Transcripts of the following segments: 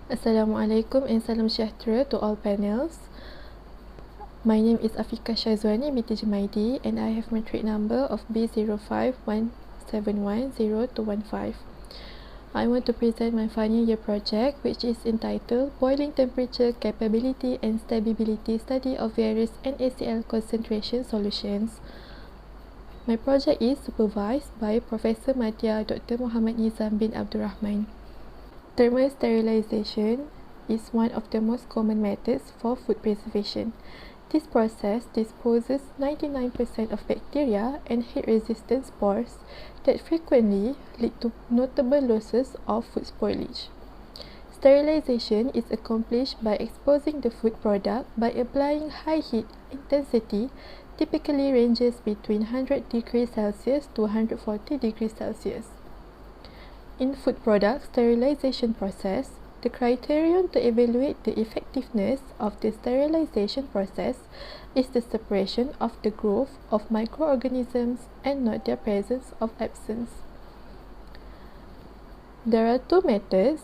Assalamualaikum and salam sejahtera to all panels. My name is Afiqah Syazwani, binti Jemaidi, and I have matric number of B051710-215. I want to present my final year project, which is entitled Boiling Temperature Capability and Stability Study of Various NaCl Concentration Solutions. My project is supervised by Professor Madya Dr. Muhammad Nizam bin Abdul Rahman. Thermal sterilization is one of the most common methods for food preservation. This process disposes 99% of bacteria and heat-resistant spores that frequently lead to notable losses of food spoilage. Sterilization is accomplished by exposing the food product by applying high heat intensity, typically ranges between 100 degrees Celsius to 140 degrees Celsius. In food product sterilization process, the criterion to evaluate the effectiveness of the sterilization process is the separation of the growth of microorganisms and not their presence of absence. There are two methods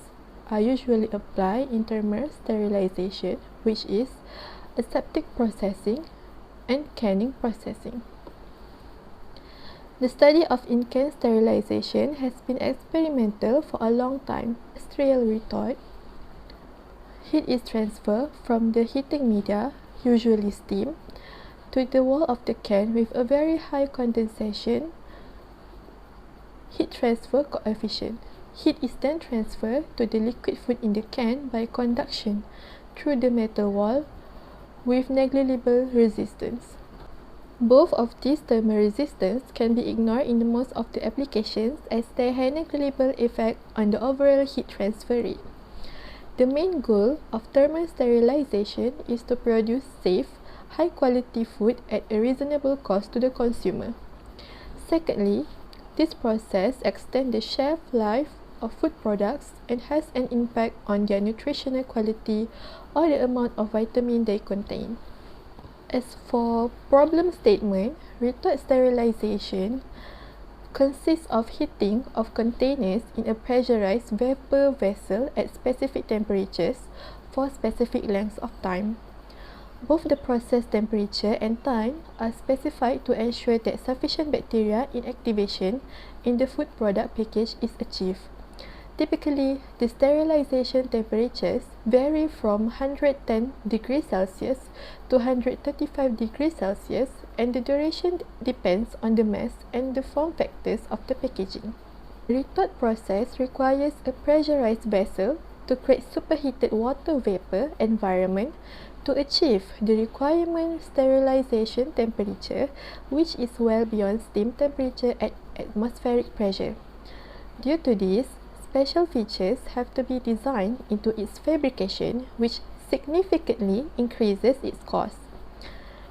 are usually applied in thermal sterilization, which is aseptic processing and canning processing. The study of in-can sterilization has been experimental for a long time. Industrial retort. Heat is transferred from the heating media, usually steam, to the wall of the can with a very high condensation heat transfer coefficient. Heat is then transferred to the liquid food in the can by conduction through the metal wall with negligible resistance. Both of these thermal resistance can be ignored in most of the applications as they have negligible effect on the overall heat transfer rate. The main goal of thermal sterilization is to produce safe, high-quality food at a reasonable cost to the consumer. Secondly, this process extends the shelf life of food products and has an impact on their nutritional quality or the amount of vitamin they contain. As for problem statement, retort sterilization consists of heating of containers in a pressurized vapor vessel at specific temperatures for specific lengths of time. Both the process temperature and time are specified to ensure that sufficient bacteria inactivation in the food product package is achieved. Typically, the sterilization temperatures vary from 110 degrees Celsius to 135 degrees Celsius, and the duration depends on the mass and the form factors of the packaging. The retort process requires a pressurized vessel to create superheated water vapor environment to achieve the requirement sterilization temperature, which is well beyond steam temperature at atmospheric pressure. Due to this, special features have to be designed into its fabrication, which significantly increases its cost.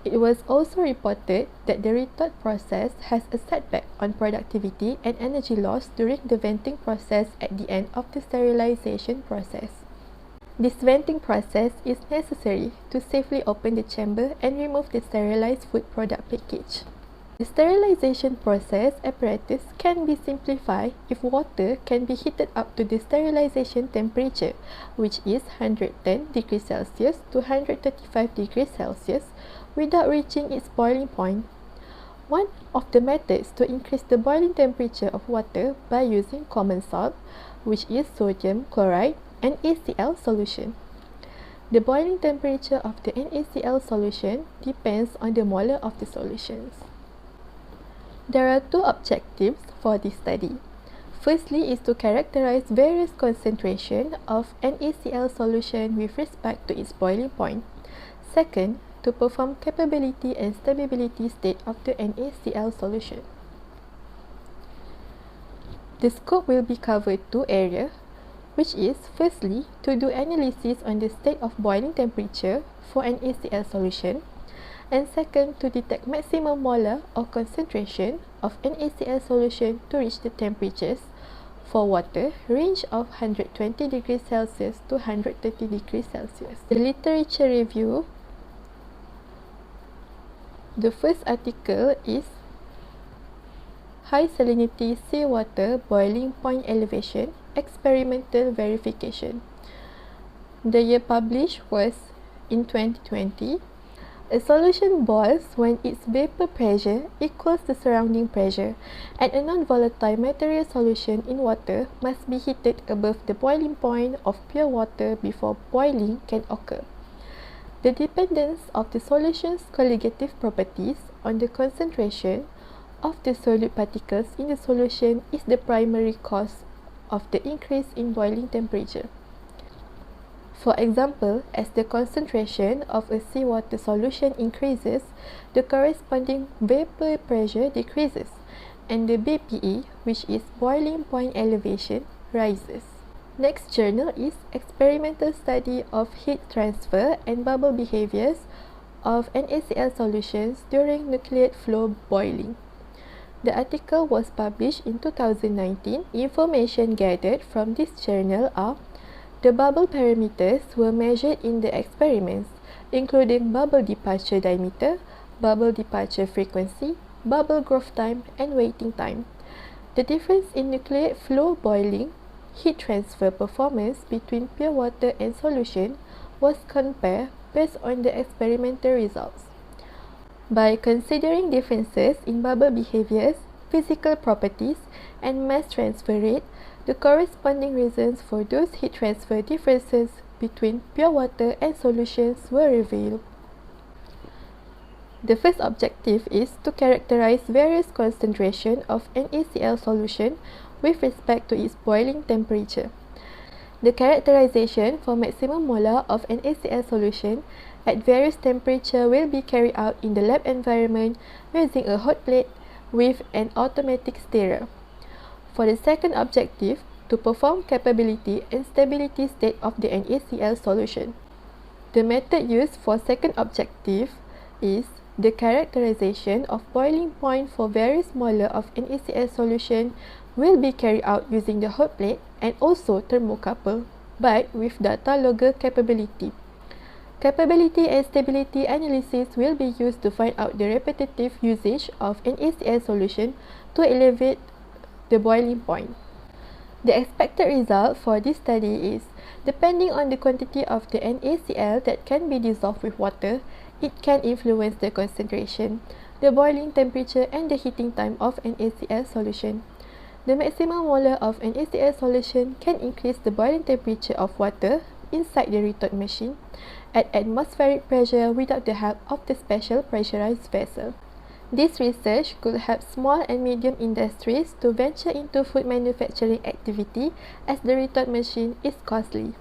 It was also reported that the retort process has a setback on productivity and energy loss during the venting process at the end of the sterilization process. This venting process is necessary to safely open the chamber and remove the sterilized food product package. The sterilization process apparatus can be simplified if water can be heated up to the sterilization temperature, which is 110 degrees Celsius to 135 degrees Celsius, without reaching its boiling point. One of the methods to increase the boiling temperature of water by using common salt, which is sodium chloride and NaCl solution. The boiling temperature of the NaCl solution depends on the molar of the solutions. There are two objectives for this study. Firstly is to characterize various concentration of NaCl solution with respect to its boiling point. Second, to perform capability and stability state of the NaCl solution. The scope will be covered two areas, which is firstly to do analysis on the state of boiling temperature for an NaCl solution, and second to detect maximum molar or concentration of NaCl solution to reach the temperatures for water range of 120 degrees Celsius to 130 degrees Celsius. The literature review. The first article is High Salinity Seawater Boiling Point Elevation Experimental Verification. The year published was in 2020. A solution boils when its vapor pressure equals the surrounding pressure, and a non-volatile material solution in water must be heated above the boiling point of pure water before boiling can occur. The dependence of the solution's colligative properties on the concentration of the solute particles in the solution is the primary cause of the increase in boiling temperature. For example, as the concentration of a seawater solution increases, the corresponding vapor pressure decreases, and the BPE, which is boiling point elevation, rises. Next journal is Experimental Study of Heat Transfer and Bubble Behaviors of NaCl Solutions During Nucleate Flow Boiling. The article was published in 2019. Information gathered from this journal are: the bubble parameters were measured in the experiments, including bubble departure diameter, bubble departure frequency, bubble growth time, and waiting time. The difference in nucleate flow boiling heat transfer performance between pure water and solution was compared based on the experimental results. By considering differences in bubble behaviors, physical properties, and mass transfer rate, the corresponding reasons for those heat transfer differences between pure water and solutions were revealed. The first objective is to characterize various concentrations of NaCl solution with respect to its boiling temperature. The characterization for maximum molar of NaCl solution at various temperature will be carried out in the lab environment using a hot plate with an automatic stirrer. For the second objective, to perform capability and stability state of the NaCl solution. The method used for second objective is the characterization of boiling point for various molar of NaCl solution will be carried out using the hot plate and also thermocouple, but with data logger capability. Capability and stability analysis will be used to find out the repetitive usage of NaCl solution to elevate the boiling point. The expected result for this study is, depending on the quantity of the NaCl that can be dissolved with water, it can influence the concentration, the boiling temperature, and the heating time of NaCl solution. The maximum molar of NaCl solution can increase the boiling temperature of water inside the retort machine at atmospheric pressure without the help of the special pressurized vessel. This research could help small and medium industries to venture into food manufacturing activity as the retort machine is costly.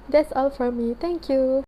That's all from me. Thank you.